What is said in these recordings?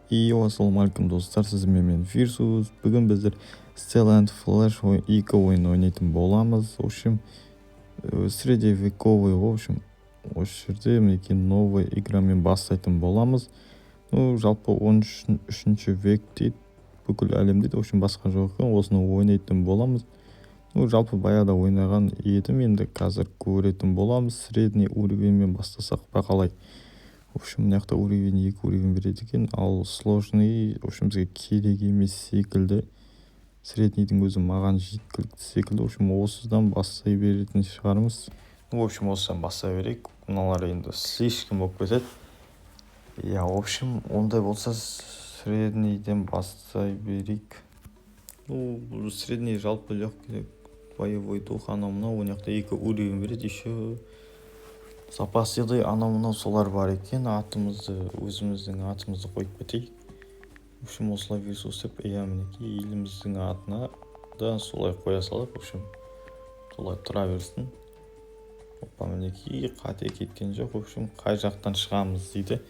Ассалаумағалейкум достар, сізбен мен Фирсус. Бүгін біздер Stellant Flash 2 ойын ойнайтын боламыз. В общем, средневековый, в общем, осы жерде мінекей новый играмен бастайтын боламыз. Жалпы 13-ші век дейді, бүкіл әлемде, в общем, басқа жоқ екен, осыны ойнайтын боламыз. Жалпы баяғыда ойнаған едім, енді қазір көретін боламыз. Средний уровеньмен бастасақ па қалай? В общем, мына жақта уровень 2 уровень береді екен, ал сложный, в общем, бізге керек емес секілді. Среднийдің өзі маған жеткілікті секілді. В общем, осыдан бастай беретін шығармыз. В общем, осыдан бастай берейік. Мыналар енді слишком болып кетеді. В общем, ондай болса среднийден бастай берейік. Бұл средний жалпы легкий боевой дух, анау мынау, оны жақта 2 уровень береді, еще запас еды анау мынау солар бар екен. Өзіміздің атымызды қойып кетейік. В общем, осылай Фирсус деп, мінекей еліміздің атына да солай қоя салайық. В общем, солай тұра берсін. Мінекей қате кеткен жоқ. В общем, қай жақтан шығамыз дейді.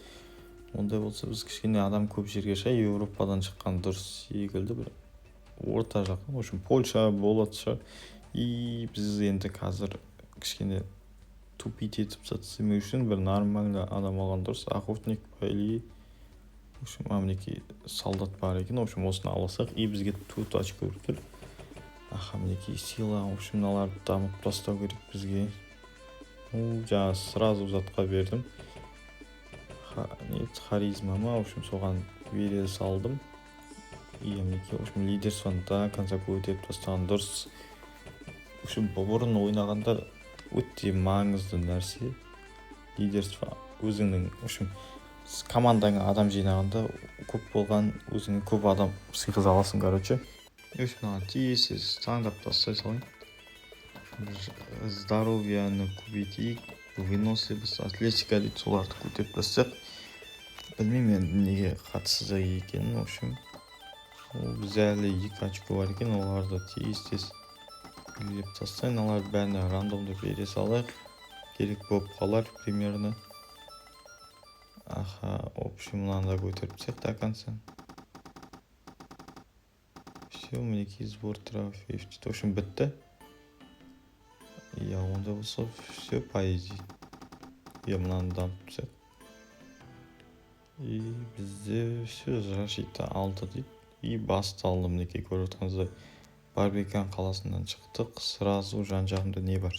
Ондай болса біз кішкене адам көп жерге Еуропадан шыққан дұрыс секілді, бір орта жақтан. В общем, Польша болады. Біз енді қазір кішкене тупить етіп сатсымай үшін бір нормальный адам алған дұрыс. Охотник или, в общем, мінекей солдат бар екен. В общем, осыны аласақ, бізге 2 очко тұр. Мінекей сила, в общем, мыналарды дамып тастау керек бізге. Жаңа сразу затқа бердім. Харизма ма, в общем, соған бере салдым. Мінекей, в общем, лидерствоны до конца көтеріп тастаған дұрыс. В общем, бұрын ойнағанда өте маңызды нәрсе лидерство. Өзіңнің, в общем, командаңа адам жинағанда көп болған, өзіңе көп адам сыйғыза аласың, короче. В общем, тиесіз таңдап тастай салайын. Здоровьяны көбейтейік, выносливость, атлетика дейді, соларды көтеріп тастайық. Білмеймін енді неге қатысыз екенін. В общем, бізде әлі 2 очко бар екен, оларды тез үйлеп тастайын. Оларды бәріне рандомды бере салайық. Керек болып қалар примерно. В общем, мынанда көтеріп тастайық до конца. Все, мінекей сбор трофеев. В общем, бітті. Онда болса все поэзия. Мынаны дамып тастайық. Бізде все защита алды дейді. Басталды, мінекей көріп отырғаныңыздай. Барбекан қаласынан шықтық. Сразу жан-жағымда не бар?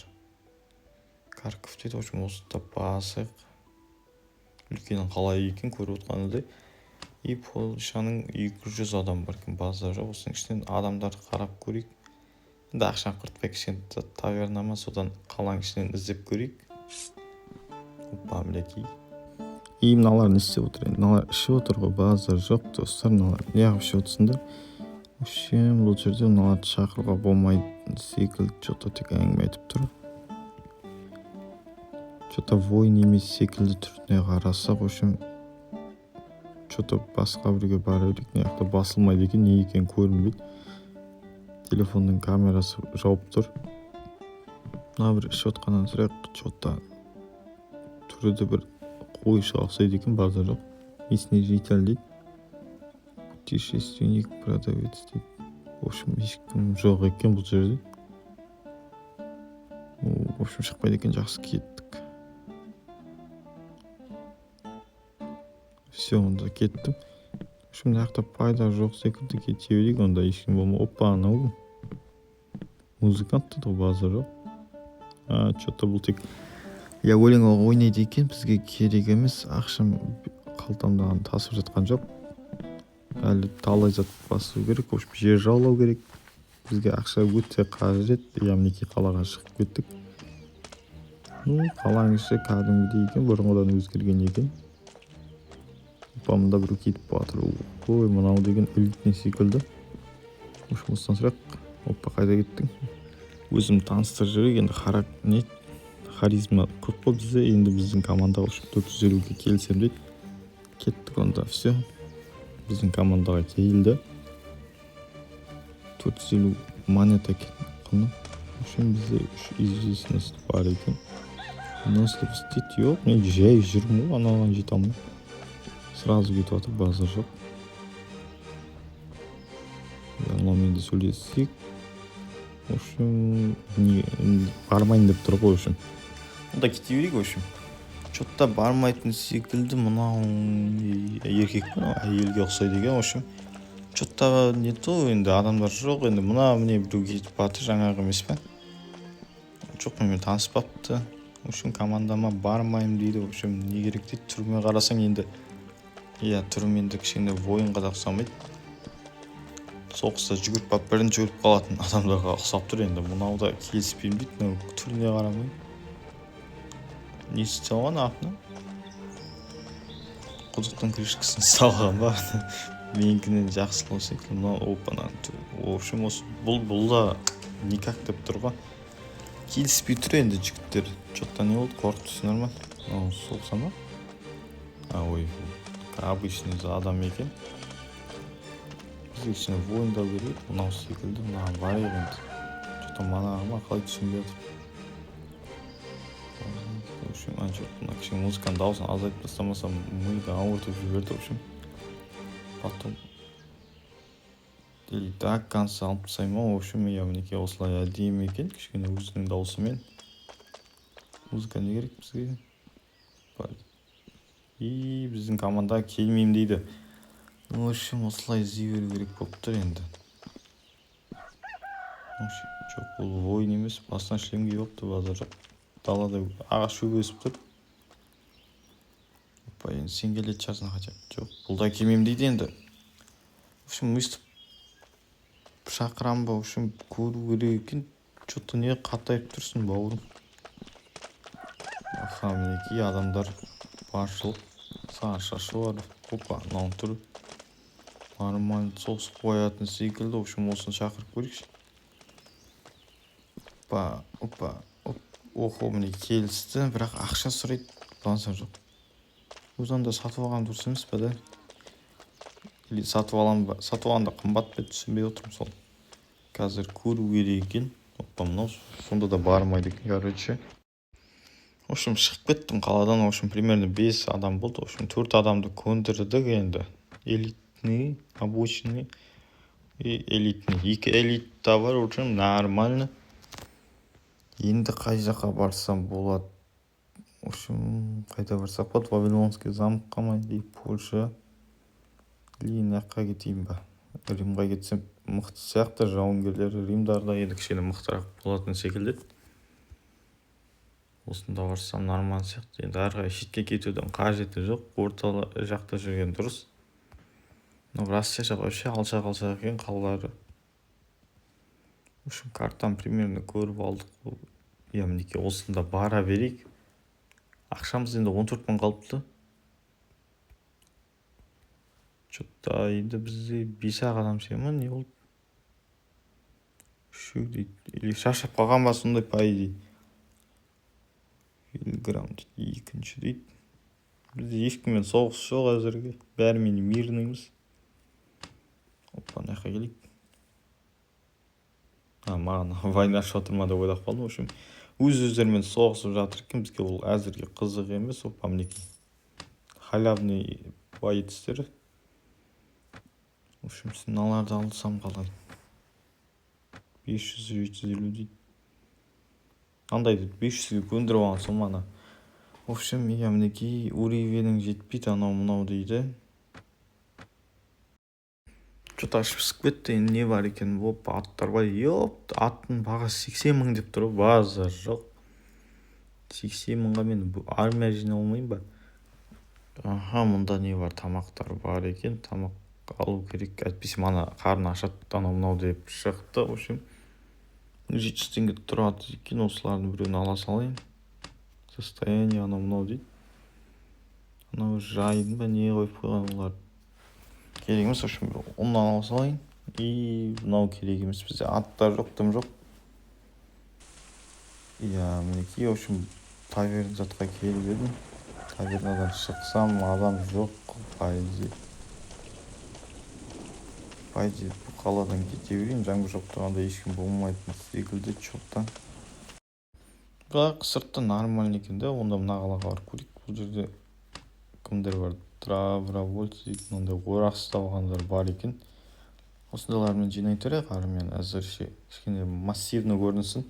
Карков дейді. В общем, осында басық. Үлкен қала екен, көріп отырғаныңыздай. Польшаның 200 адам бар екен, базар жоқ. Осының ішінен адамдарды қарап көрейік. Енді ақшаны құртпай кішкене таверна ма, содан қаланың ішінен іздеп көрейік. Мінекей. Мыналар не істеп отыр енді? Мыналар ішіп отыр ғой, базар жоқ достар. Мыналар неғып ішіп отырсыңдар? В общем, бұл жерде мыналарды шақыруға болмайды секілді, что-то тек әңгіме айтып тұр. Что-то войн емес секілді түріне қарасақ, в общем, что-то басқа біреуге бара берейік. Мына жақта басылмайды екен, не екен көрінбейді. Телефонның камерасы жауып тұр. Мына бір ішіп отқаннан сұрақ, что-то түрі бір қойшыға ұқсайды екен, базар жоқ. Местный житель дейді. Путешественник, продавец дейді. В общем, ешкім жоқ екен бұл жерде. В общем, шықпайды екен, жақсы кеттік. Все, онда кеттім. В общем, мына жақта пайда жоқ секілді, кете берейік, онда ешкім болмай. Анау музыкант дейді ғой, базар жоқ. Что-то бұл тек өлең ойнайды екен, бізге керек емес. Ақшам қалтамдаған тасып жатқан жоқ. Әлі талай зат басу керек, в общем, жер жаулау керек. Бізге ақша өте қажет. Мінекей қалаға шығып кеттік. Қаланың іші кәдімгідей екен, бұрынғыдан өзгерген екен. Мұнда біреу кетіп батыр. Мынау деген элитный секілді. В общем, осыдан сұрақ. Қайда кеттің? Өзім таныстырып жүрек, енді харизма көп қой бізде. Енді біздің командаға 450-ге келсем дейді. Кеттік онда, все. Біздің командаға келді. 450 монета құны. В общем, бізде известность бар екен. Выносливость дейді, жоқ, мен жай жүрмін, анаған жете алмай. сразу кетіп жатыр, базар жоқ. Ламинді сөйлесек, в общем, бармайын деп тұр ғой, в общем. Онда кете берейік, в общем. Что-то бармайтын секілді, мынау еркек пен әйелге ұқсайды екен, в общем. Что-то не то, енді адамдар жоқ, енді міне біреу кетіп баты жаңағы емес пе? Жоқ, мен таныспапты. В общем, командама бармаймын дейді, в общем, не керек дейді. Түріме қарасаң енді, түрім енді кішкене ойынға да ұқсамайды. Соғыста жүгіріп бап бірінші өліп қалатын адамдарға ұқсап тұр енді. Мынау да келіспеймін дейді, түріне қарамай. Не істей алған артына? Құдықтың крышкасын салған ба? Менікінен жақсылау секілді. Мынау опанан. В общем, бұл да никак деп тұр ғой. Келіспей тұр енді жігіттер. Что-то не болды, корпусы нормально. Соқса ма? Ой, обычный адам екен. Бізге ішіне ойындау керек. Мынау секілді, мынау бар енді. Что-то манағыма қалай түсінбей жатыр. В общем, мына кішкене музыканың дауысын азайтып тастамасам, миды ауыртып жіберді, в общем. Потом или так конца алып тастаймын, в общем, мінекей осылай әдемі екен, кішкене өзінің дауысымен. Музыка не керек бізге? Біздің командаға келмеймін дейді. В общем, осылай іздей беру керек болып тұр енді. Жоқ, бұл ойын емес, басына шлем киіп алыпты, базар жоқ. Далада ағаш шөп өсіп тұр. Енді сен келетін шығарсың, хотя жоқ, бұл да келмеймін дейді енді. В общем, өйстіп шақырам ба, в общем, көру керек екен. Что-то не қатайып тұрсын, бауырым. Мінекей адамдар баршылық, саған шашы бар. Опа, мынау тұр. Нормально соғысып қоятын секілді, в общем, осыны шақырып көрейікші. Опа, охо, міне келісті, бірақ ақша сұрайды, бансар жоқ. Өзін да сатып алған дұрыс емес па, да? Или сатып алғанда қымбат па, түсінбей отырмын сол. Қазір көру керек екен. Опа, мынау сонда да бармайды екен, короче. В общем, шығып кеттім қаладан, в общем, примерно 5 адам болды. В общем, 4 адамды көндірдік енді. Элитный, обычный и элитный. 2 элитта бар, в общем, нормально. Енді қай жаққа барсам болады? В общем, қайда барсақ болады? Вавилонский замокқа ма, или Польша? Или жаққа кетейін ба? Римға кетсем мықты сияқты, жауынгерлері Римдарда енді кішкене мықтырақ болатын секілді. Осында барсам нормально сияқты. Енді әрі шетке кетудің қажеті жоқ, орта жақта жүрген дұрыс. Россия жақ вообще алшақ екен қалалары. В общем, картаны примерно көріп алдық. Мінекей осында бара берейік. Ақшамыз енді 14 мың қалыпты. Что-то енді бізде 5-ақ адам ма, не болды? Үшеу дейді. Или шашап қалған ба сондай пай дейді. Филиграм дейді, екінші дейді. Бізде ешкіммен соғыс жоқ әзірге. Бәрімен мирныймыз. Опа, мына жаққа келейік. Маған война ашып жатыр ма деп ойлап қалдым. В общем, өздерімен соғысып жатыр екен, бізге ол әзірге қызық емес. Опа, мінекей халявный боецтер. В общем, сыналарды алсам қалай? 500-750 дейді. Андай дейді, 500-ге көндіріп алған соманы. В общем, мінекей уровенің жетпейді, анау-мынау дейді. Что-то ашып сып кетті, енді не бар екен? Опа, аттар бар. Аттың бағасы 80 мың деп тұр, базар жоқ. 80 мыңға мен армия жинай алмайын ба? Мұнда не бар? Тамақтар бар екен. Тамақ алу керек. Әйтпесе мана қарын ашады, анау-мынау деп шықты. В общем, 700 теңге тұрады екен. Осылардың біреуін ала салайын. Состояние анау-мынау дейді. Анау жайын ба, не қойып қойған олар? Керек емес, в общем, ондан ала салайын. И мынау керек емес, бізде аттар жоқ, тым жоқ. Мінекей, в общем, таверн затқа келіп едім. Тавернадан шықсам, адам жоқ. Пайде бұл қаладан кете берейін. Жаңбыр жоқ тұрғанда ешкім болмайтын секілді чоттан. Бірақ сыртта нормально екен да. Онда мына қалаға барып көрейік. Бұл жерде кімдер бар? добровольцы дейтін ондай орақ ұсталғандар бар екен. Осындайлармен жинай тұрайық армияны әзірше кішкене массивный көрінсін.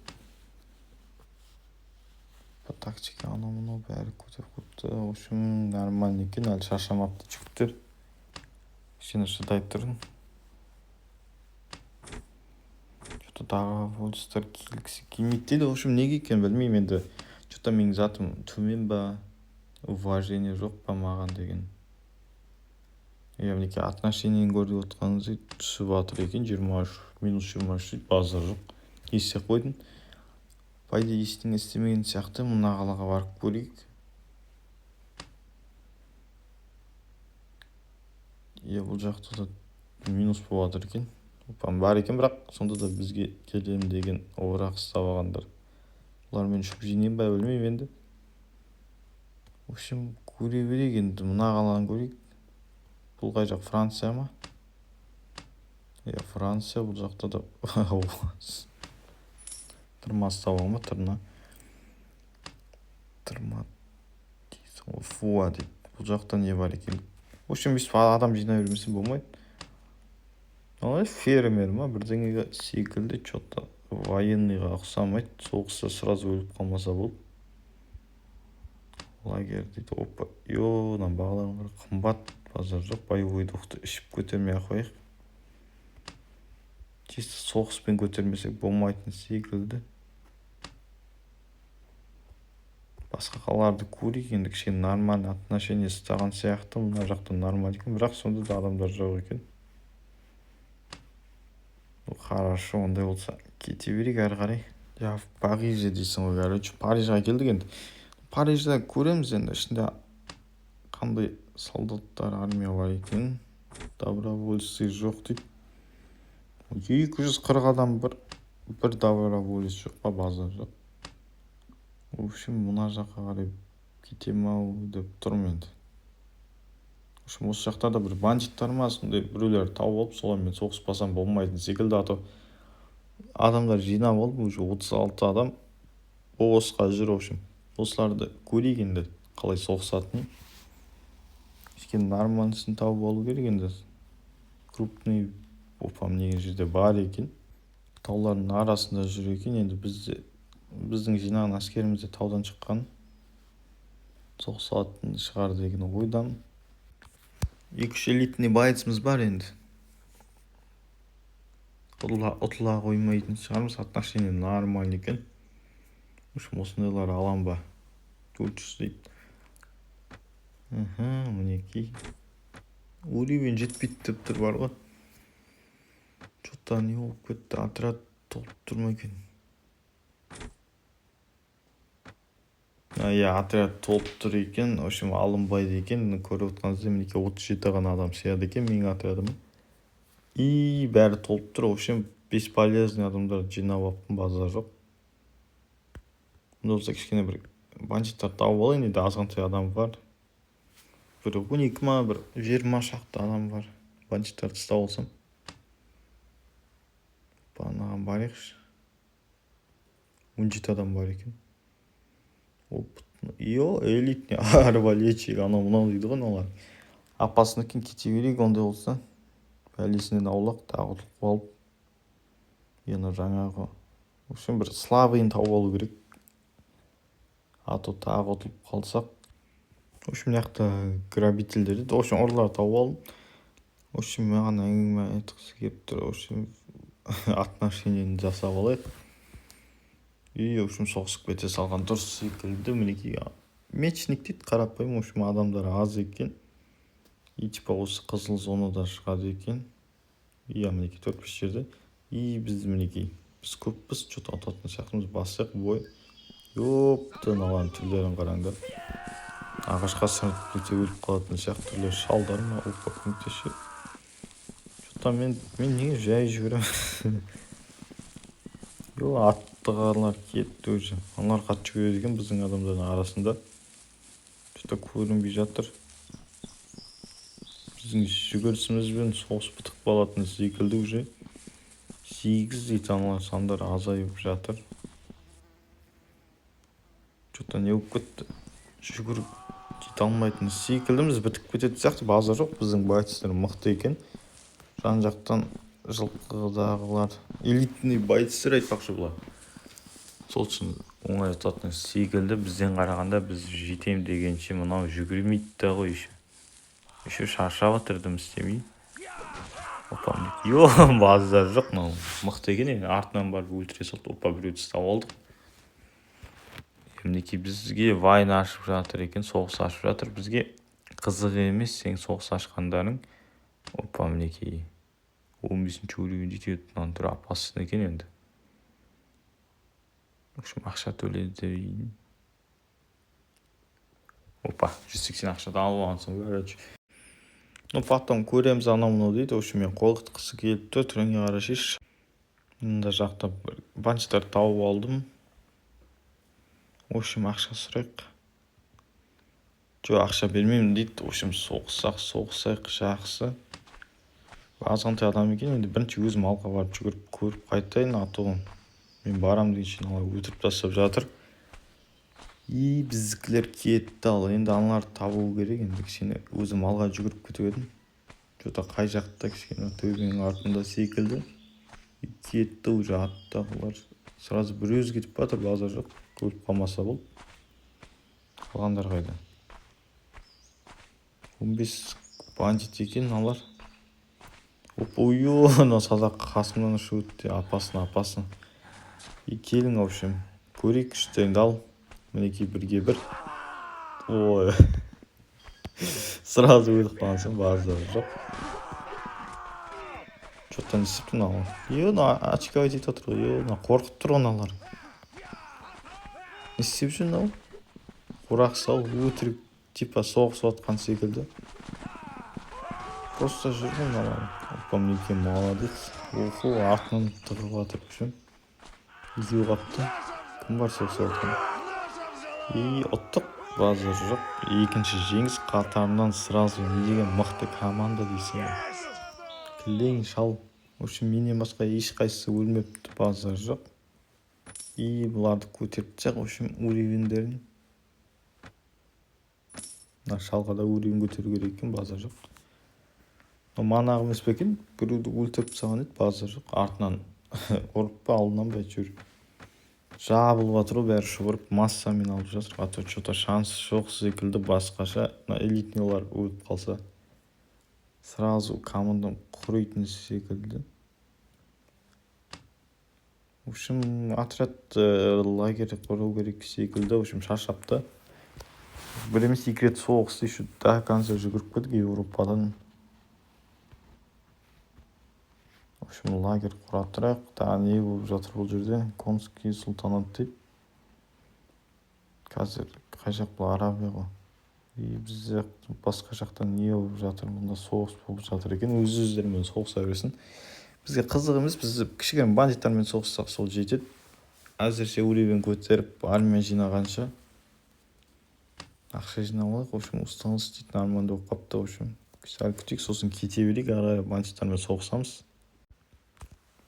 По тактике анау мынау бәрі көтеріп қойыпты. В общем, нормально екен, әлі шаршамапты жігіттер. Кішкене шыдай тұрын. Что-то добровольцтар келгісі келмейді дейді. В общем, неге екенін білмеймін енді. Что-то менің затым төмен ба, уважение жоқ па маған деген. Мінеки отношениені көріп отқаныңыз түсіп жатыр екен, 23 минус 23 дейді, базар жоқ. Есе қойдың. Пайда ештеңе істемеген сияқты, мына қалаға барып көрейік. Бұл жақта да минус болып жатыр екен. Бар екен, бірақ сонда да бізге келем деген орақ ұстап алғандар. Олармен шүп жинайын ба білмеймін енді. В общем, көре берейік енді, мына қаланы көрейік. Бұл қай жақ, Франция ма? Франция, бұл жақта да тырма ұстап ма, тырма дейсің, фуа дейді. Бұл жақта не бар екен? В общем, біз адам жинай бермесе болмайды. Фермер ма, бірдеңеге секілді, что-то военныйға ұқсамайды. Соғыста сразу өліп қалмаса болды. Лагерь дейді. Опа, йодан бағаларын қымбат, базар жоқ. Боевой духты ішіп көтермей қояйық. Чисто соғыспен көтермесек болмайтын секілді. Басқа қалаларды көрейік, енді кішкене нормальный отношение ұстаған сияқты. Мына жақта нормаль екен, бірақ сонда да адамдар жоқ екен. Хорошо, ондай болса кете берейік әрі қарай. В Париже дейсің ғой, короче, Парижға келдік енді. Парижде көреміз енді, ішінде қандай солдаттар, армия бар екен. Добровольцы жоқ дейді. 240 адам бір доброволец жоқ па, базар жоқ. В общем, мына жаққа қарай кетем ау деп тұрмын енді. В общем, осы жақтарда бір бандиттар ма, сондай біреулер тауып алып, солармен соғыспасам болмайтын секілді. А то адамдар жинап алып, уже 36 адам босқа жүр. В общем, осыларды көрейік енді, қалай соғысатынын. Кішкене нормальнысын тауып алу керек енді. Крупный опам деген жерде бар екен. Таулардың арасында жүр екен. Енді біздің жинаған әскеріміз де таудан шыққан. Соғысатын шығар деген ойдан. 2-3 элитный бойцымыз бар енді. Ұтыла қоймайтын шығармыз, отношение нормаль екен. В общем, осындайлар алам ба? 400 дейді. Мінекей. Уровень жетпейді деп тұр бар ғой. Что-то не болып кетті, отряд толып тұрмай екен. Отряд толып тұр екен. В общем, алынбайды екен. Көріп отқаныңызда мінекей 37 ғана адам сияды екен менің отрядым. И бәрі толып тұр. В общем, бесполезный адамдар жинап алыппын, базар жоқ. Мұнда болса кішкене бір бандиттар тауып алайын, енді азғантай адам бар. Бір 12 ма, бір 20 шақты адам бар. Бандиттарды ұстап алсам. Банаған барайықшы. 17 адам бар екен. Элитный арбалетчик, анау мынау дейді ғой олар. Апасына кете берейік ондай болса. Бәлесінен аулақ, тағы ұтылып алып. Енді жаңағы. В общем, бір слабыйын тауып алу керек. А то тағы ұтылып қалсақ. В общем, яқта грабительдер дейді. В общем, ұрылар тауып алдым. В общем, маған әңгіме айтқысы келіп тұр. В общем, отношениені жасап алайық. В общем, соғысып кете салған дұрыс секілді. Мінекей мечник дейді, қарапайым. В общем, адамдар аз екен. И типа осы қызыл зонада шығады екен. Мінекей 4-5 жерде. Бізді мінекей. Біз көппіз, что-то ұтатын сияқтымыз, бассақ бой. Ёптан алған түрлерін қараңдар. Ағашқа сырып өте өліп қалатын сияқты түрлер шалдар ма, опа, көмектесші. Что-то мен неге жай жүгірем. Аттығарлар кетті уже. Аналар қатты жүгіреді екен біздің адамдардың арасында. Что-то көрінбей жатыр. Біздің жүгірісімізбен соғыс бітіп қалатын секілді уже. 8 дейді, аналар сандар азайып жатыр. Что-то не болып кетті. Жүгіріп кете алмайтын секілдіміз, бітіп кететін сияқты. базар жоқ, біздің байтыстар мықты екен. жан жақтан жылқыдағылар элитный байтыстар айтпақшы бұлар. Сол үшін оңай ұтатын секілді. Бізден қарағанда біз жетем дегенше мынау жүгірмейді да ғой, еще шаршап жатыр, дым істемей. Опа, базар жоқ, мынау мықты екен. Артынан барып өлтіре салды. Опа, біреуді ұстап алдық. Мінекей бізге вайн ашып жатыр екен, соғыс ашып жатыр. Бізге қызық емес сен соғыс ашқандарың. Опа, мінекей 15-ші уровень жетеді. Мынаның түрі опасный екен енді. В общем, ақша төледі. Опа, 180 ақшадан алып алғансың, короче. Потом көреміз анау дейді. В общем, мен қорқытқысы келіп тұр, түріңе қарашеш. Мында жақта банчтар тауып алдым. В общем, ақша сұрайық. Жоқ, ақша бермеймін дейді. В общем, соғысайық жақсы. Азғантай адам екен. Енді бірінші өзім алға барып жүгіріп көріп қайтайын. Атуғым мен барам дегенше аналар өтіріп тастап жатыр. Біздікілер кетті. Ал енді аналарды табу керек. Енді кішкене өзім алға жүгіріп кетіп едім. Жота қай жақта, кішкене төбенің артында секілді. Кетті уже аттағылар. Сразу бір өзі кетіп батыр, базар жоқ. Көріп қалмаса бұл. Қалғандар қайда? 15 бандит екен алар. Опа, садақ қасымнан ұшып өтті. Апасын. Келің, в общем. Көрейік күштеріңді ал. Мінекей бірге бір. Ой. Сразу өліп қалансың, базар жоқ. Что-то не істептін ал. Очко өтейт отыр ғой. Қорқып тұр оналар. Не істеп жүрін ал? Құрақ сал, өтірік, типа соғысып атқан секілді. Просто жүрген алар. Опа, мінекей молодец. Оқу артынан тығып атыр үшін. Езу қапты. Кім бар соғысып атқан? Ұттық, базар жоқ. Екінші жеңіс қатарынан сразу не деген мықты команда дейсің. Кілең шал. В общем, менен басқа ешқайсысы өлмепті, базар жоқ. Бұларды көтеріп тек, в общем, уровендерін. Шалға да уровен көтеру керек екен, базар жоқ. Манағы емес пе екен, біреуді өлтіріп тастаған еді, базар жоқ. Артынан ұрып па, алдынан ба жүр. Жабылып жатыр, бәрі шұбырып массамен алып жатыр. А то что-то шанс жоқ секілді, басқаша элитнилар өліп қалса сразу командам құрейтін секілді. В общем, отряд лагерь құру керек секілді. В общем, шаршапты. Бір емес екі рет соғысты, еще до конца жүгіріп кетіп Европадан. В общем, лагерь құра тұрайық. Тағы не болып жатыр бұл жерде? Конский сұлтанат дейді. Қазір қай жақ бұл? Арабия ғой. Біз басқа жақтан не болып жатыр? Мұнда соғыс болып жатыр екен. Өз-өздерімен соғыса берсін. Бізге қызық емес, біз кішігірім бандиттармен соғыссақ сол жетеді. Әзірше уровень көтеріп армия жинағанша ақша жинап алайық. В общем, ұстаныс дейтін арманды болып қапты. В общем, сәл күтейік, сосын кете берейік, ары бандиттармен соғысамыз.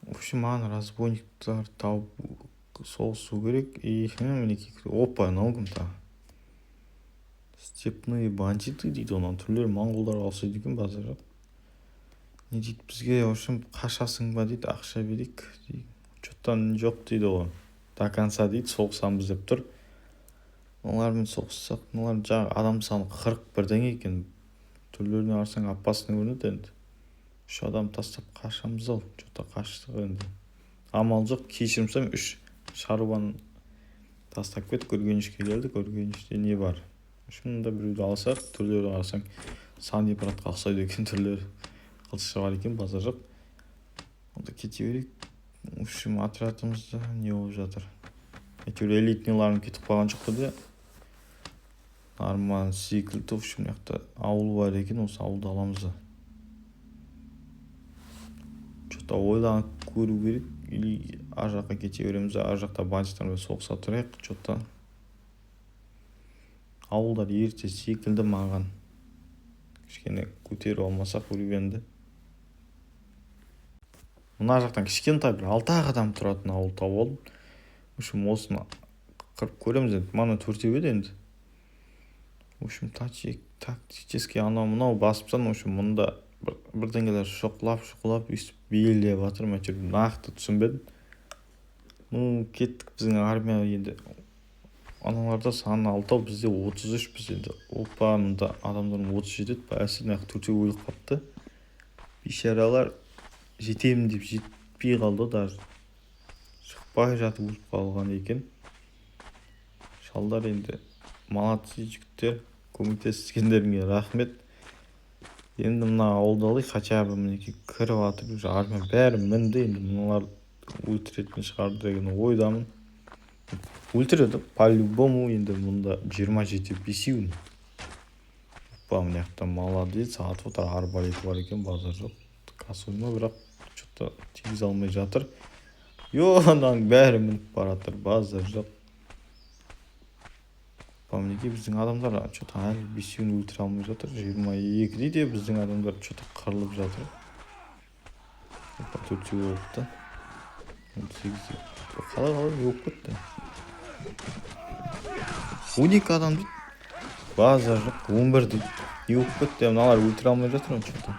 В общем, маған разбойниктар тауып соғысу керек. Мінекей, опа, мынау кім та? Степные бандиты дейді, онан түрлері монғолдарға ұқсайды екен, базар жоқ. Не дейді бізге, в общем, қашасың ба дейді, ақша берейік. Что-тан жоқ дейді ғой. До конца дейді, соғысамыз деп тұр. Олармен соғыссақ, олар жағы адам саны 41 екен. Түрлеріне арсаң апасына көрінеді енді. 3 адам тастап қашамыз ау. Что-то қаштық енді. Амал жоқ, кешірімсем 3 шаруаны тастап кет, көргенішке келді. Көргеніште не бар? Шынында біреуді алсақ, түрлері арсаң Санди братқа ұқсайды екен, түрлері қылышы бар екен, базар жоқ. Онда кете берейік. В общем, отрядымызда не болып жатыр? Әйтеуір элитниларым кетіп қалған жоқ қой. Нормально секілді. В общем, яқта ауыл бар екен, осы ауылды аламыз. Что-то ойланып көру керек. Или ар жаққа кете береміз, ар жақта бандиттармен соғыса тұрайық. Что-то ауылдар ерте секілді маған. Кішкене көтеріп алмасақ уровенді. Мына жақтан кішкентай бір 6 адам тұратын ауыл тауып алдым. В общем, осыны қырып көреміз енді. Мана төртеу еді енді. В общем, тактический анау мынау басыпсан, в общем, мұнда бірдеңелер шоқлап өйстіп бейілдеп жатыр. Мен нақты түсінбедім. Кеттік біздің армия енді. Аналарда саны 6, бізде 33 біз енді. Опа, мұнда адамдардың 30 жетеді. Әсілін төртеу өліп қапты. Бейшаралар жетемін деп жетпей қалды, даже шықпай жатып өліп қалған екен. Шалдар енді молодцы жігіттер, көмектескендеріңе рахмет. Енді мына ауылдалы хотя бы мінекей кіріп жатыр, уже армия бәрі мінді, енді мыналар өлтіретін шығар деген ойдамын. Өлтіреді по-любому, енді мұнда 27-5. Опа, мына жақта молодец, атып отыр, арбалеті бар екен, базар жоқ. Косой ма, бірақ что-то тигізе алмай жатыр. Ананың бәрі мініп баратыр, базар жоқ. Мінекей біздің адамдар что-то әлі 5-ін өлтіре алмай жатыр. 22-де де біздің адамдар что-то қырылып жатыр. 4-ге болыпты. 18-де. Қалай өп кетті. 12 адам дейді. Базар жоқ. 11 дейді. Не өп кетті. Мыналар өлтіре алмай жатыр. Что-то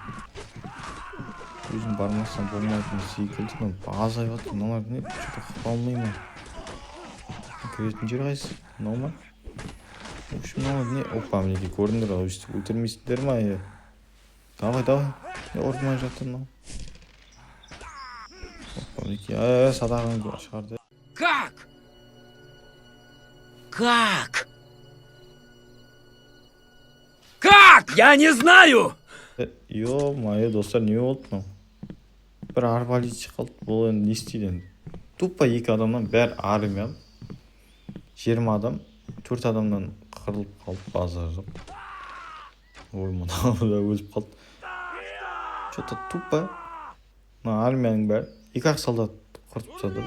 өзім бармасам болмайтын секілді. Азайып жатыр. Мыналар не? Что-то қыпалмай ма? Кіретін жер қайсы? Мынау ма? В общем, не... Опа, мінекей көрдіңдер, өйстіп өлтірмейсіңдер ма? Давай. Ұрмай жатыр мынау. Опа, мінекей, садағын шығарды. Как? Я не знаю! Ё-моё, достар, не болды мынау? Бір арбалетші қалды, бұл енді не істейді енді? Тупа 2 адамнан бәрі армия. 20 адам, 4 адамнан қырылып қалды, базар жоқ. Мынау да өліп қалды. Что-то тупа. Мына армияның бәрі 2-ақ солдат құртып тастады.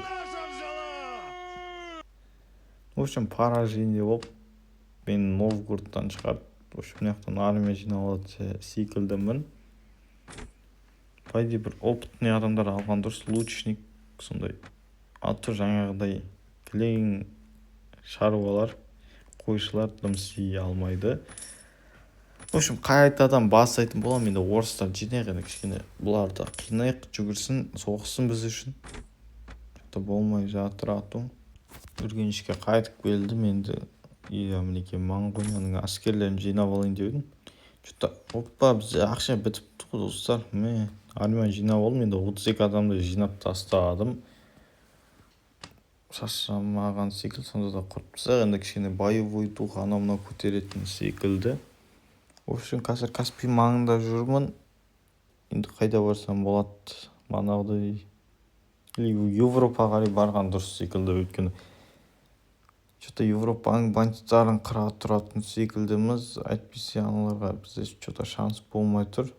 В общем, поражение болып, мен Новгородтан шығарып, в общем, мынаяқтан армия жиналады секілдімін. Пайде бір опытный адамдар алған дұрыс, лучник, сондай аты жаңағыдай кілең шаруалар, қойшылар дымси алмайды. В общем, қайтадан бастайтын болам, енді орыстар жинайық, енді кішкене бұларды қинайық, жүгірсін, соғысын біз үшін. Что-то болмай жатыр ату. Үргенішке қайтып келдім, енді мінекей Моңғолияның әскерлерін жинап алайын дедім. Что-то опа, бізде ақша бітіпті ғой достар. Армия жинап алдым, енді 32 адамды жинап тастадым. Шаршамаған секілді, сонда да құртпасақ, енді кішкене боевой дух анау-мынау көтеретін секілді. В общем, қазір Каспий маңында жүрмін. Енді қайда барсам болады, манағыдай Европа қарай барған дұрыс секілді, өйткені что-то Европаның бандиттарын қыра тұратын секілдіміз. Әйтпесе аналарға бізде что-то шанс болмай тұр.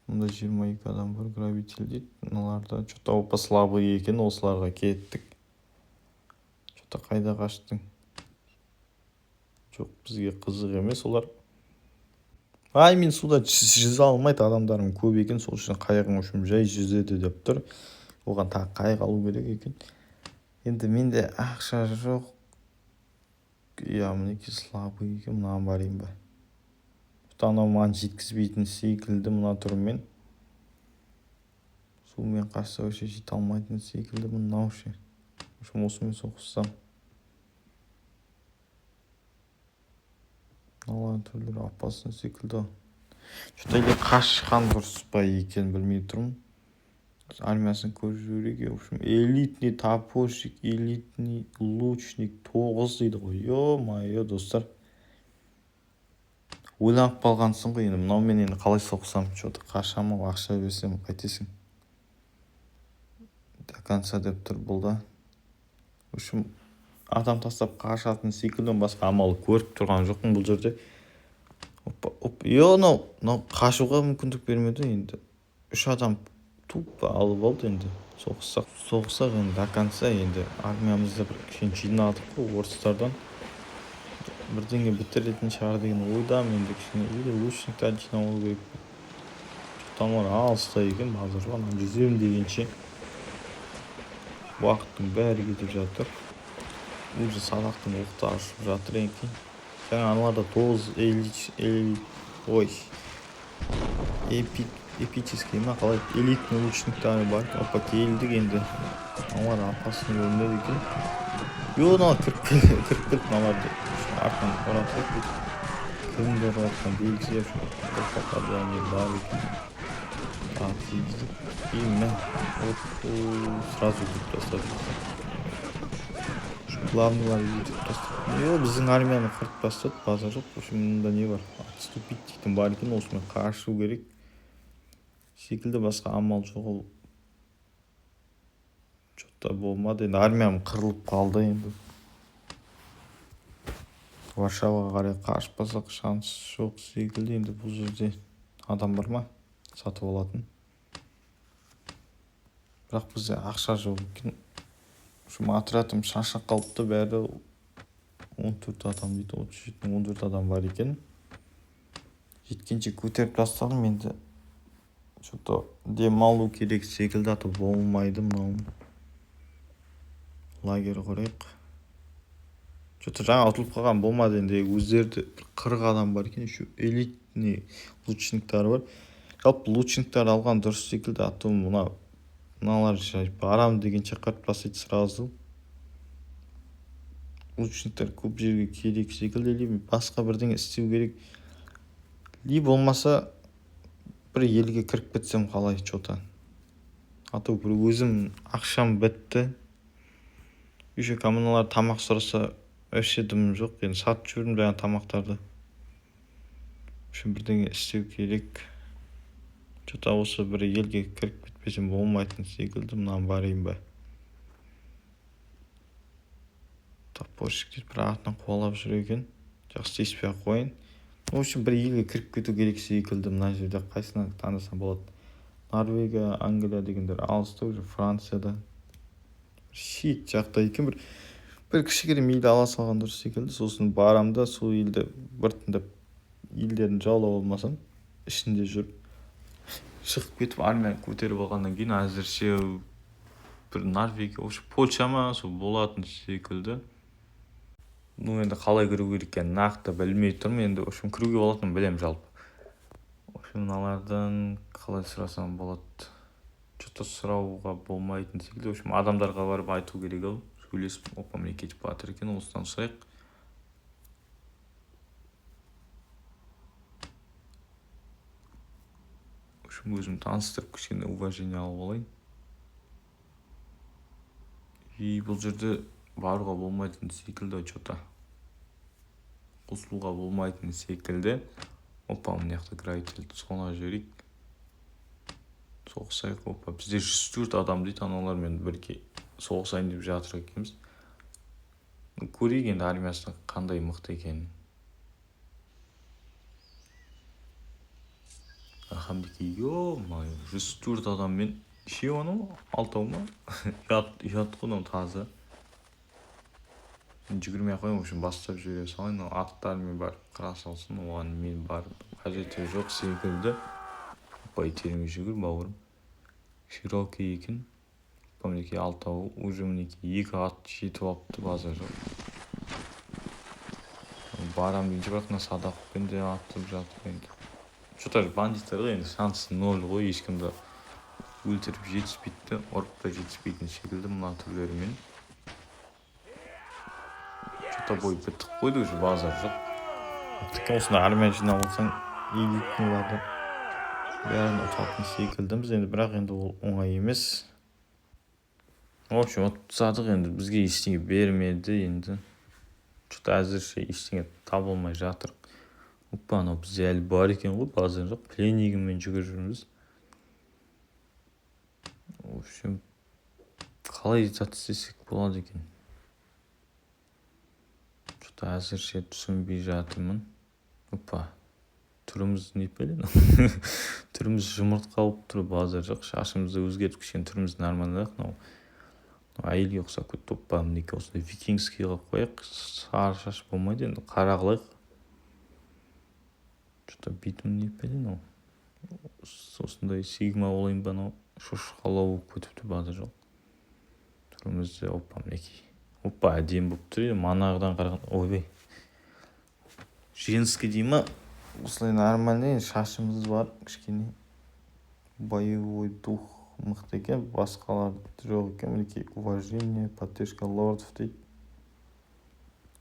Мұнда 22 адам бар, грабитель дейді. Мыналарда что-то опа слабый екен, осыларға кеттік. Что-то қайда қаштың? Жоқ, бізге қызық емес олар. Мен суда жүзе алмайды, адамдарым көп екен, сол үшін қайығым үшін жай жүзеді деп тұр. Оған тағы қайық алу керек екен. Енді менде ақша жоқ. Мінекей слабый екен, мынаған барайын ба. Анау маған жеткізбейтін секілді мына түрмен. Сумен қашса өше жете алмайтын секілді мынау ше. Осымен соғыссам. Мыналар түрлері опасын секілді. Что-то еле қашқан дұрыс па екен білмей тұрмын. Армиясын көріп жіберейік. В общем, элитный топорщик, элитный лучник 9 дейді ғой. Ё-моё, достар. Ойланып қалғансың ғой, енді мынау мен енді қалай соқсам, что-то қашамын, ақша берсем қайтесің. До конца деп тұр бұл да. В общем, адам тастап қашатын секілден басқа амал көріп тұрған жоқпын бұл жерде. Мынау қашуға мүмкіндік бермеді енді. 3 адам тупа алып алды енді. Соғыссақ енді до конца, енді армиямызды бір кішкене жинадық қой орыстардан. Бірдеңе бітіретін шығар деген ойдам, енді кішкене лучниктер жинап алу керек. Тамыр алыста екен, базарға жүзем дегенше уақыттың бәрі кетіп жатыр. уже садақтың оқты ашып жатыр екен. Жаңа аналарда 9 ой эпический ма қалай элитный лучниктары бар. Опа келдік енді. Аналар апасын көрінеді екен. Мыналар кіріп келіп мыналарды артынан оратып кімдер оратқан белгісіз попадание бар екен. И мә сразу ütіп тастады. Главныйлар ütіп тастады. Біздің армияны қырып тастады, базар жоқ. В общем, мында не бар? Отступить дейтін бар екен, осымен қашу керек. Секілді басқа амал жоқ ол. Что-то болмады. Енді армиям қырылып қалды енді. Варшаваға қарай қашпасақ шанс жоқ секілді. Енді бұл жерде адам бар ма? Сатып алатын. Бірақ бізде ақша жоқ екен. Отрядым шашып қалыпты, бәрі 14 адам дейді, 14 адам бар екен. Жеткенше көтеріп тастадым енді. Что-то демалу керек секілді, аты болмайды мынау. Лагерь құрайық. Что-то жаңа ұтылып қалған болмады енді, өздерді 40 адам бар екен, еще элитный лучниктар бар. Жалпы лучниктар алған дұрыс секілді, аты мыналар барам дегенше қырып тастайды сразу. Лучниктар көп жерге керек секілді, или басқа бірдеңе істеу керек. Ли болмаса бір елге кіріп кетсем қалай что-то. Аты бір өзім ақшам бітті. Еще коммуналар тамақ сұраса вообще дымым жоқ. Енді сатып жүрдім жаңа тамақтарды. Үшін бірдеңе істеу керек. Что-то осы бір елге кіріп кетпесем болмайтын секілді. Мынаны барайын ба. Топорщик дейді, бір артынан қуалап жүр екен. Жақсы тиіспей ақ қойын. В общем, бір елге кіріп кету керек секілді. Мына жерде қайсына таңдасам болады. Норвегия, Англия дегендер алыста, уже Францияда. Шет жақта екен, бір кішігірім елді ала салған дұрыс секілді. Сосын барамда сол елді біртіндеп елдерін жаулап алмасам, ішінде жүріп шығып кетіп армияны көтеріп алғаннан кейін әзірше бір Норвегия, Польша ма сол болатын секілді. Енді қалай кіру керек екенін нақты білмей тұрмын. Енді кіруге болатынын білемін жалпы. Мыналардан қалай сұрасам болады? Что-то сұрауға болмайтын секілді. Адамдарға барып айту керек ау. Сөйлесіп, опа міне кетіп батыр екен, осыдан сұрайық. Өзім таныстырып кішкене уважение алып алайын. И бұл жерде баруға болмайтын секілді, что-то қосылуға болмайтын секілді. Опа, мына жақта грайтелді соңа жіберейік. Соғысайық. Опа, бізде 104 адам дейді, аналармен бірге соғысайын деп жатыр екенбіз. Көрейік енді армиясының қандай мықты екенін. Рахамбеке, ё-май, 104 адаммен үшеу анау, алтау ма? Ұят қой таза. Жүгірмей ақ қойын, бастап жүре салайын. Аттарымен барып қыра салсын, оған мен барып қажеті жоқ секілді. Байтеріңе жүгір, бауырым. Широкий екен. Мінекей алтауы, уже мінекей 2 ат жетіп алыпты, базар жоқ. Барам дейінші, бірақ мына садақпен де атып жатыр енді. Что-то бандиттар ғой, енді шансы 0 ғой, ешкімді өлтіріп жетіспейді, ұрып та жетіспейтін секілді мына түрлерімен. Что-то бой бітіп қойды, уже базар жоқ. Тікен осында армия жинап алсаң, елитныларды бәрін ұтатын секілдіміз енді, бірақ енді ол оңай емес. В общем, ұтсадық енді, бізге ештеңе бермеді енді. Что-то әзірше ештеңе табылмай жатыр. Опа, анау бізде әлі бар екен ғой, базар жоқ. Пленнигімен жүгіріп жүрміз. В общем, қалай зат істесек болады екен. Что-то әзірше түсінбей жатырмын. Опа, түріміз не пелен? Түріміз жұмыртқа алып тұр, базар жоқ. Шашымызды өзгертіп кішкен түріміздің армандайық. Әйелге ұқсап көтті. Опа, мінеке осындай викингский қылып қояйық. Сары шаш болмайды енді, қара қылайық. Что-то битім не пелен? Осындай сигма олайын ба, шошқалау болып көтіпті, базар жоқ. Түрімізді, опа, мінеке. опа, әдемі болып тұр еді манағыдан қараған. Ойбай, женский дей ма, осылай нормальный, шашымыз бар кішкене, боевой дух мықты екен, басқалар жоқ екен. Мінекей уважение, поддержка лордов дейді.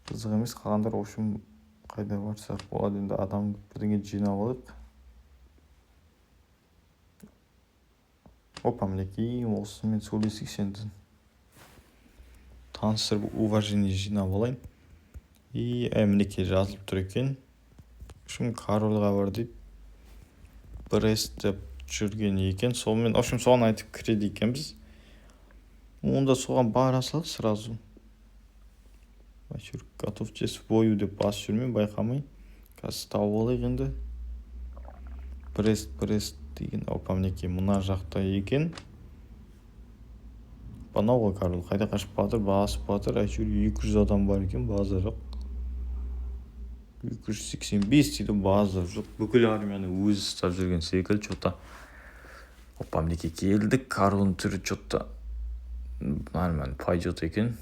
Қызық емес, қалғандар в общем қайда барсақ болады. Енді адам бірдеңе жинап алайық. Опа, мінекей осымен сөйлесейікші енді. Таныстырып уважение жинап алайын. И мінекей жазылып тұр екен. В общем корольға бар дейді. Брест деп жүрген екен. Сонымен, в общем, соған айтып кіреді екенбіз. Онда соған бара салып сразу. Готовьтесь к бою деп бас жүрмей, байқамай. Қазір тауып алайық енді. Брест деген. Опа, мінекей мына жақта екен. Банау ғой король. Қайда қашып батыр, басып батыр. Әйтеуір 200 адам бар екен, базар жоқ. 285 дейді, базар жоқ. Бүкіл армияны өзі ұстап жүрген секілді что-то. Опа, мінекей келдік. Корольдің түрі что-то нормально пойдет екен.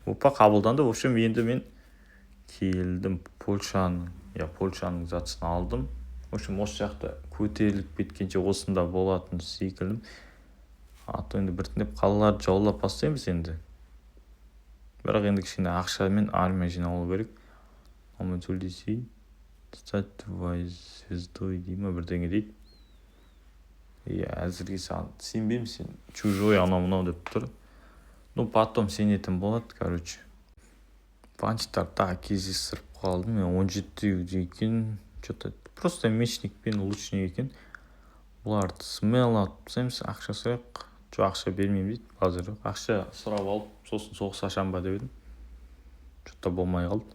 Опа, қабылданды. В общем, енді мен келдім Польшаның затысын алдым. В общем, осы жақта көтеріліп кеткенше осында болатын секілдім. Аты енді біртіндеп қалаларды жаулап бастаймыз енді. Бірақ енді кішкене ақша мен армия жинау керек. Онымен сөйлесейін. Стать твоей звездой дей ма, бірдеңе дейді. Әзірге саған сенбеймін, сен чужой анау-мынау деп тұр. Ну, потом сенетін болады, короче. Панчтар тағы кездестіріп қалдым. Мен 17 екен. Что-то просто мечник пен лучник екен. Бұларды смел атып тастаймыз, ақша сұрайық. Жоқ, ақша бермеймін дейді, базар жоқ. Ақша сұрап алып, сосын соғыс ашам ба деп едім. Что-то болмай қалды.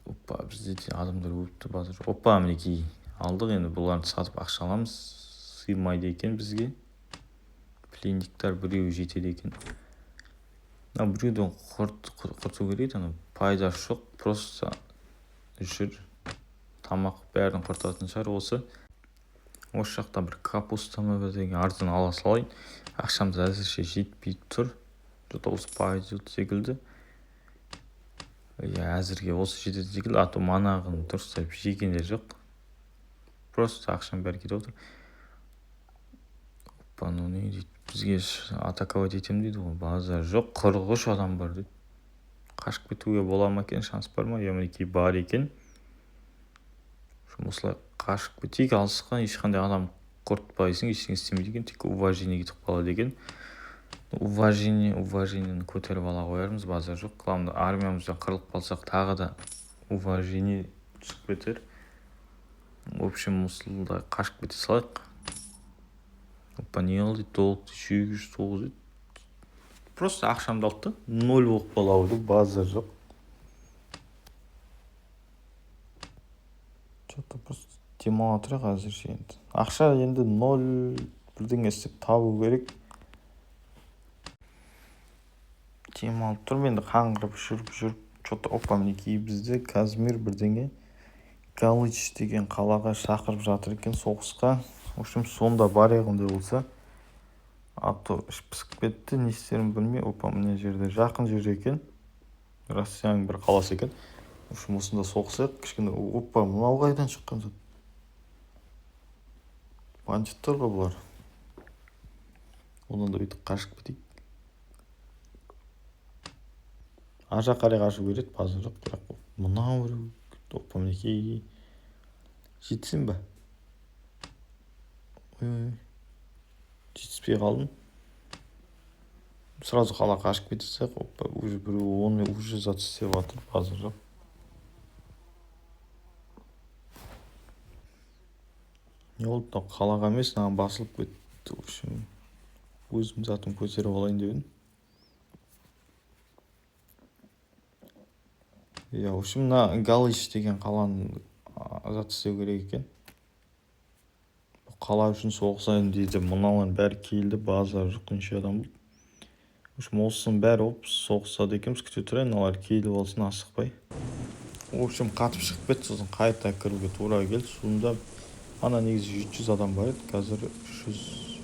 Опа, бізде де адамдар өтті, базар жоқ. Опа, мінекей алдық енді, бұларды сатып ақша аламыз. Сыймайды екен бізге. Пленниктер біреу жетеді екен. Біреуден құрту керек, пайдасы жоқ, просто жүр. Тамақ бәрін құртатын шығар осы. Осы жақта бір капустамы бірдеңе арзан ала салайын. Ақшамыз әзірше жетпей тұр. Что-то осы пайдет секілді. Әзірге осы жетеді секілді. А то манағын дұрыстап жегендер жоқ. Просто ақшам бәрі кетіп отыр. Опа, ну не дейді. Бізге атаковать етем дейді ғой. Базар жоқ, 43 адам бар дейді. Қашып кетуге бола ма екен, шанс бар ма? Мінекей бар екен. Осылай қашып кетейік, алысқан ешқандай адам құртпайсың, ештеңе істемейді екен, тек уважение кетіп қалады екен. Уважениені көтеріп ала қоярмыз, базар жоқ. Главное, армиямыздан қырылып қалсақ, тағы да уважение түсіп кетер. В общем, осылай қашып кете салайық. Опа, не алды? Толық 209 дейді. Просто ақшамды алды, 0 болып қалауды, базар жоқ. Что-то просто демала тұрақ әзірше енді. Ақша енді 0 бірдеңе істеп табу керек. Демалып тұрып енді қаңғырып жүріп. Что-то опа, мінекей бізде Казмир бірдеңе Галич деген қалаға шақырып жатыр екен соғысқа. В общем, сонда бар еғінде болса. А то іш пісіп кетті, не істерін білмей. Опа, міне жерде жақын жер екен. Россияның бір қаласы екен. В общем, осында соғысайық. Кішкене, опа, мынау қайдан шыққан зат? Бандиттар ғой бұлар. Одан да өйтіп қашып кетейік. Ажа қарай қашып береді, базар жоқ. Бірақ мынау біреу. Опа, мінекей. Жетсін ба? Жетіспей қалдым. Сразу қала қашып кетсек, опа, уже біреу оны уже зат істеп жатыр, базар жоқ. Не болды? Қалаға емес, маған басылып кетті. В общем, өзім затын көтеріп алайын деп едім. В общем, мына Галич деген қаланы зат істеу керек екен. Қала үшін соғысайын дейді. Мыналар бәрі келді, базар жоқ, неше адам болды. В общем, осының бәрі болып соғысады екенбіз, күте тұрайын, олар келіп алсын, асықпай. В общем, қатып шығып кетті, сосын қайта кіруге тура келді. Сонда ана негізі 700 адам бар еді, қазір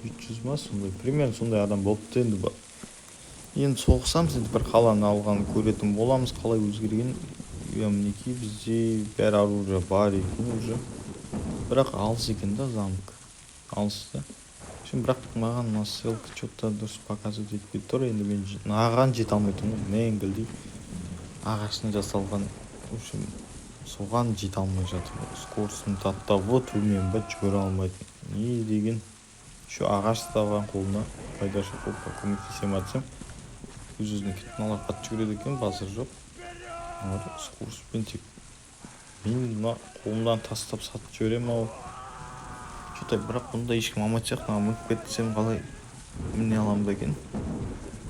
300 ма, сондай примерно сондай адам болыпты енді. енді соғысамыз, енді бір қаланы алған көретін боламыз, қалай өзгерген. Мінекей бізде бәрі оружие бар екен уже, бірақ алыс екен да, замок алыс та. Бірақ маған мына ссылка что-то дұрыс показывать етпей тұр. Енді мен ағаға жете алмай тұрмын, мәңгілдей ағашына жасалған. В общем, соған жете алмай жатырмын. Скоростың таттап, вот өлмеймін ба, жүгіре алмайтын. Не деген, еще ағаш ұстаған қолына пайдасы жоқ. Көмектесем атсам, өз-өзіне кетіп қатты жүгіреді екен, базар жоқ. Скоростпен тек мен мына қолымдан тастап сатып жіберемін ау. Что-то бірақ бұнда ешкім алмайтын сияқты. Мүлік кетсем қалай міне аламын ба екен.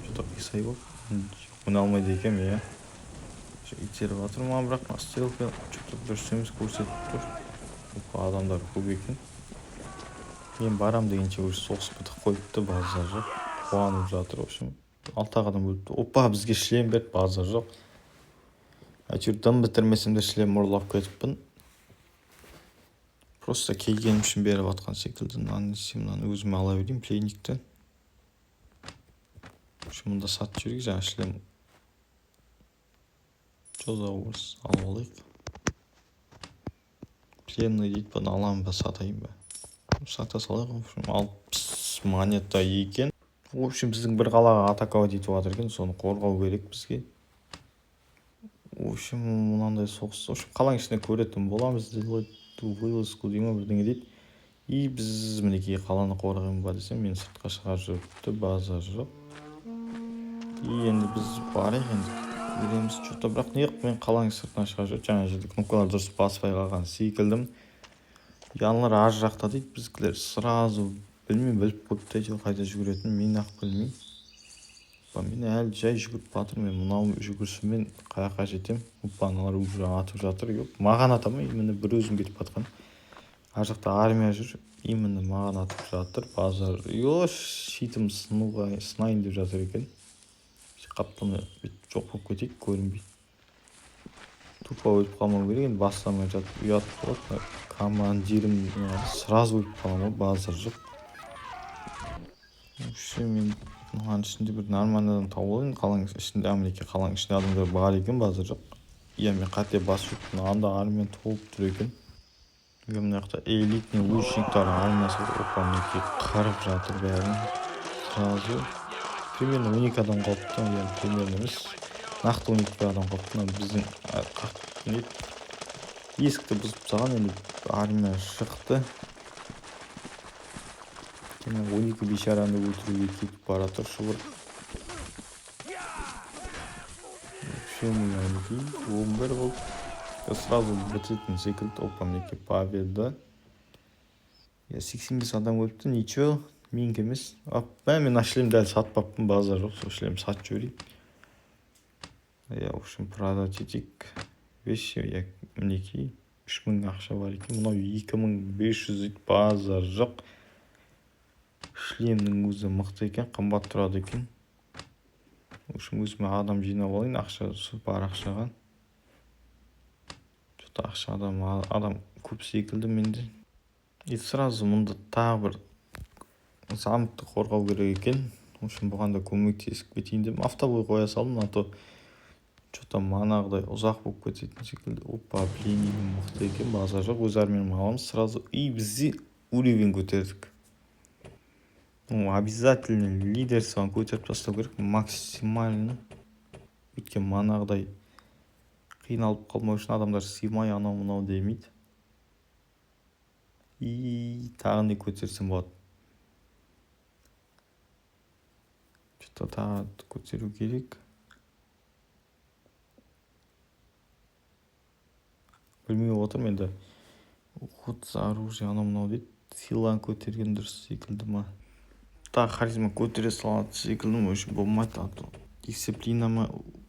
Что-то қисай болып міне алмайды екем, иә. Итеріп жатырмын, маған бірақ мына стрелка что-то дұрыс емес көрсетіп тұр. Адамдар көп екен. Мен барам дегенше уже соғыс бітіп қойыпты, базар жоқ. Қуанып жатыр, в общем. 6 адам өліпті. Опа, бізге шлем берді, базар жоқ. Әйтеуір дым бітірмесем де шлем ұрлап кетіппін. Просто келгенім үшін беріп жатқан секілді. Мынаны өзіме ала берейін, пленникті. Мұнда сатып жүрейік, жаңа шлем. Жозауыз алып алайық. Пленный дейді, бұны аламын ба, сатайын ба? Сата салайық. 60 монета екен. В общем, біздің бір қалаға атаковать етіп жатыр екен, соны қорғау керек бізге. В общем, мынандай соғыс. В общем, қаланың ішінде көретін боламыз. Вылазку деймін, бірдеңе дейді. И біз мінекей қаланы қорғаймын ба десем, мен сыртқа шығарып жүріпті, базар жоқ. И енді біз барайық, енді көреміз. Что-то бірақ неғып мен қаланың сыртына шығарып жүріп, жаңа жерде кнопкалар дұрыс баспай қалған секілдім. Янлар ар жақта дейді, біздікілер сразу білмеймін, біліп қойыпты, әйтеуір қайда жүгіретінін мен ақ білмеймін. Мен әлі жай жүгіріп батыр, мен мынау жүгірсімен қаяққа жетем. Аналар уже атып жатыр. Маған атамай, именно бір өзім кетіп батқан. Ар жақта армия жүр, именно маған атып жатыр. Базар, шитім сынайын деп жатыр екен. Қаптыны жоқ болып кетейік, көрінбейді. Тупа өліп қалмау керек, енді бастамай жатып ұят болады. Командирім сразу өліп қаламын, базар жоқ. Мен маған ішінде бір нормальный адам тауып алайын. Қаланың ішінде, Америка қаланың ішінде адамдар бар екен, базар жоқ. Иә, мен қате басып жүрмін, анда армия толып тұр екен. Мына жақта элитный лучниктар армиясы мінекей қырып жатыр бәрін. Сразу примерно 12 адам қалыпты, иә, примерно емес. Нақты 12 адам қалыпты. Біздің есікті бұзып тастаған, енді армия шықты. 12 бейшараны өлтіруге кетіп бара тұр, шұғыр. Мінекей 11 болды. Сразу бітетін секілді. Опа, мінекей победа. 85 адам өліпті, ничего, менің емес. Мен шлем дәл сатпаппын, базар жоқ, сол шлем сатып жіберейін. В общем, продать етейік. Мінекей 3000 ақша бар екен. Мынау 2500 дейді, базар жоқ. Шлемнің өзі мықты екен, қымбат тұрады екен. В общем, өзіме адам жинап алайын, ақша бар ақшаға. Что-то ақша адам көп секілді менде. И сразу мұнда тағы бір замокты қорғау керек екен. В общем, бұған да көмектесіп кетейін деп автобой қоя салдым, а то что-то манағыдай ұзақ болып кететін секілді. Опа, пленнигім мықты екен, базар жоқ, өз армияны аламыз сразу. И бізде уровень көтердік. Обязательно лидерствоны көтеріп тастау керек, максимально. Өйткені манағыдай қиналып қалмау үшін адамдар сыймай анау-мынау демейді. И тағы не көтерсем болады. Что-то тағы көтеру керек. Білмей отырмын енді. Уход за оружие анау-мынау дейді. Силаны көтерген дұрыс секілді ма? Тағы харизма көтере салады секілді ма? Үшін болмайды. Дисциплина ма?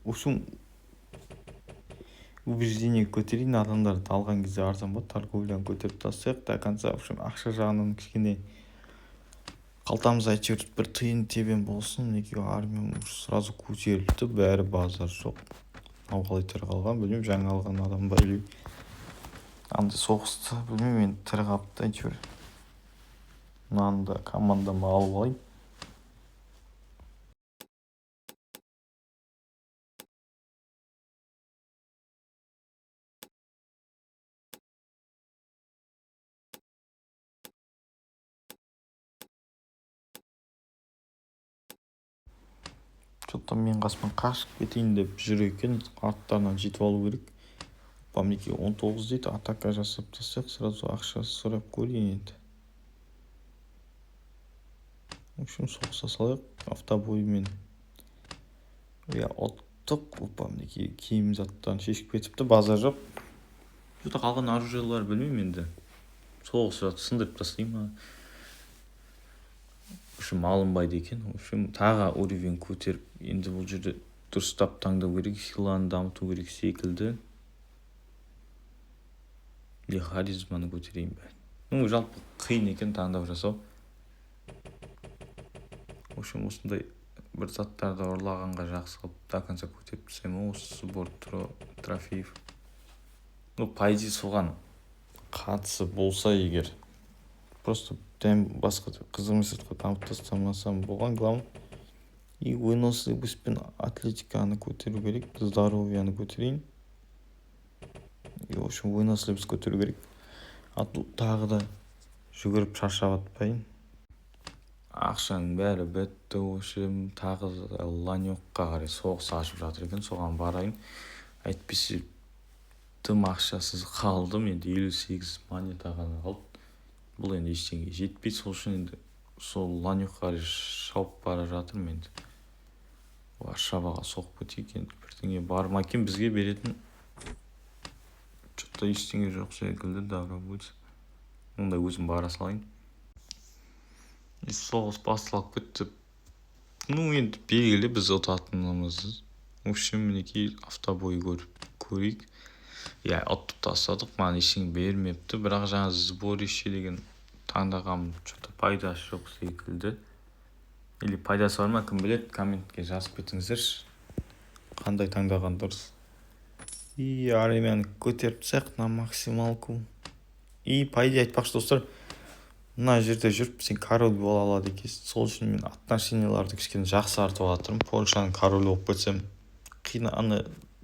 Үшін убеждение көтерейін, адамдарды алған кезде арзан болады. Торговляны көтеріп тастайық до конца. В общем, ақша жағынан кішкене қалтамыз әйтеуір бір тиын тебен болсын. Мінекей армия сразу көтерілді, бәрі базар жоқ. Ау қалай тірі қалған, білмеймін, жаңа алған адам ба или андай соғысты, білмеймін, мен тірі қапты әйтеуір. Мынаны да командама алып алайын. что-то мен қасымнан қашып кетейін деп жүр екен, арттарынан жетіп алу керек. Мінекей 19 дейді, атака жасап тастайық, сразу ақша сұрап көрейін енді. В общем, соғыса салайық автобоймен. Оттық, мінекей киім заттарын шешіп кетіпті, базар жоқ. Что-то қалған оружиелар білмеймін енді. Соғыс жатып сындырып тастайын ма? В общем, алынбайды екен. В общем, тағы уровень көтеріп, енді бұл жерде дұрыстап таңдау керек, силаны дамыту керек секілді. Или харизманы көтерейін бе? Жалпы қиын екен таңдау жасау. В общем, осындай бір заттарды ұрлағанға жақсы қылып до конца көтеріп тастаймын. Осы сбор трофеев. По идее соған қатысы болса егер, просто дәм басқа қызық месетқа дамып тастамасам болған. Главное, и выносливость пен атлетиканы көтеру керек, здоровьяны көтерейін. И в общем, выносливость көтеру керек. А тут тағы да жүгіріп шаршап атпайын. Ақшаның бәрі бітті, в общем, тағы ланёкқа қарай соғыс ашып жатыр екен, соған барайын. Әйтпесе тым ақшасыз қалдым, енді 58 монета ғана қалды. Бұл енді ештеңе жетпейді, сол үшін енді сол ланёкқа қарай шауып бара жатырмын енді. Варшаваға соғып кетейік енді, бірдеңе бар ма екен бізге беретін. Что-то ештеңе жоқ секілді, добровольцы. Онда өзім бара салайын. Соғыс басталып кетті. Енді белгілі біз ұтатынымыз. В общем, мінекей автобой көрейік. Ұтып тастадық, маған ештеңе бермепті, бірақ жаңа сборище деген таңдағам, что-то пайдасы жоқ секілді. Или пайдасы бар ма, кім біледі, комментке жазып кетіңіздерші. Қандай таңдаған дұрыс. Армияны көтеріп тастайық на максималку. По идее айтпақшы достар, мына жерде жүріп сен король бола алады екенсің. Сол үшін мен отношенияларды кішкене жақсартып жатырмын. Польшаның королі болып кетсем қиын,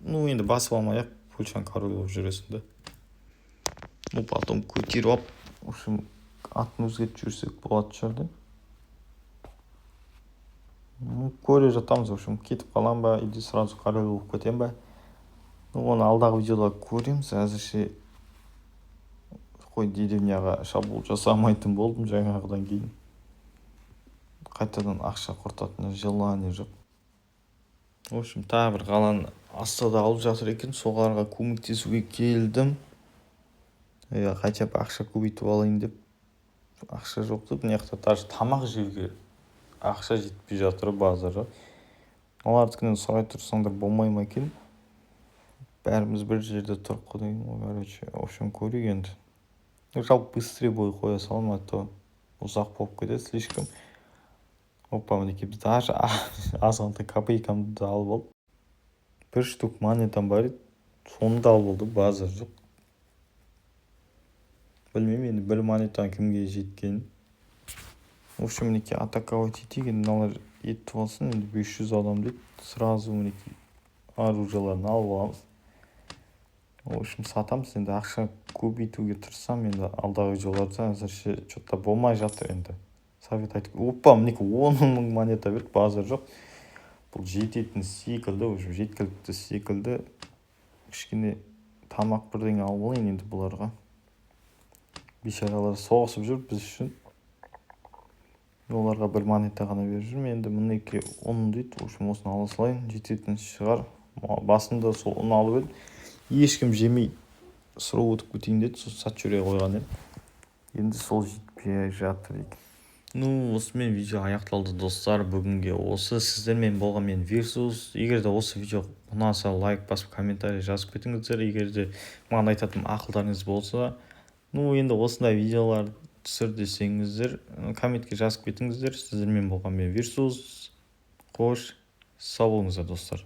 енді басып алмай-ақ Польшаның королі болып жүресің да. Потом көтеріп алып, в общем, атын өзгертіп жүрсек болады шығар. Көре жатамыз, в общем, кетіп қалам ба, или сразу король болып кетем ба. Оны алдағы видеода көреміз. Әзірше деревняға шабуыл жасамайтын болдым жаңағыдан кейін. Қайтадан ақша құртатын желание жоқ. В общем, тағы бір қаланы астада алып жатыр екен, соғарға көмектесуге келдім. Хотя бы ақша көбейтіп алайын деп. Ақша жоқ деп, мына жақта даже тамақ жеуге ақша жетпей жатыр базарға. Олардікінен сұрай тұрсаңдар болмай ма екен? Бәріміз бір жерде тұрып қойдың, короче, в общем, көрейік енді. Жалпы быстрее бой қоя салам, а то ұзақ болып кетеді слишком. Мінекей біз даже азғантай копейкамды да алып алып. Бір штук монетам бар еді, соны да алып алды, базар жоқ. Білмеймін енді бір монетаның кімге жеткенін. В общем, мінекей атаковать етейік, енді мыналар етіп алсын, енді 500 адам дейді. Сразу мінекей оружияларын алып аламыз. В общем, сатамыз, енді ақша көбейтуге тырысам, енді алдағы видеоларда әзірше что-то болмай жатыр енді. Совет айтып, мінекей 10 000 монета берді, базар жоқ. Бұл жететін секілді, жеткілікті секілді. Кішкене тамақ бірдеңе алып алайын енді бұларға. Бейшаралар соғысып жүр біз үшін. Оларға бір монета ғана беріп жүрмін. Енді мінекей 10 дейді, в общем, осыны ала салайын, жететін шығар. Басында сол ұн алып еді. Ешкім жемей сұрау өтіп кетейін деді, сол сат жүре қойған еді. Енді сол жетпей жатыр екен. Осымен видео аяқталды достар. Бүгінге осы. Сіздермен болған мен Versus. Егер де осы видео ұнаса, лайк басып, комментарий жазып кетіңіздер. Егер де маған айтатын ақылдарыңыз болса, енді осындай видеолар түсір десеңіздер, комментке жазып кетіңіздер. Сіздермен болған мен Versus. Қош, сау болыңыздар достар.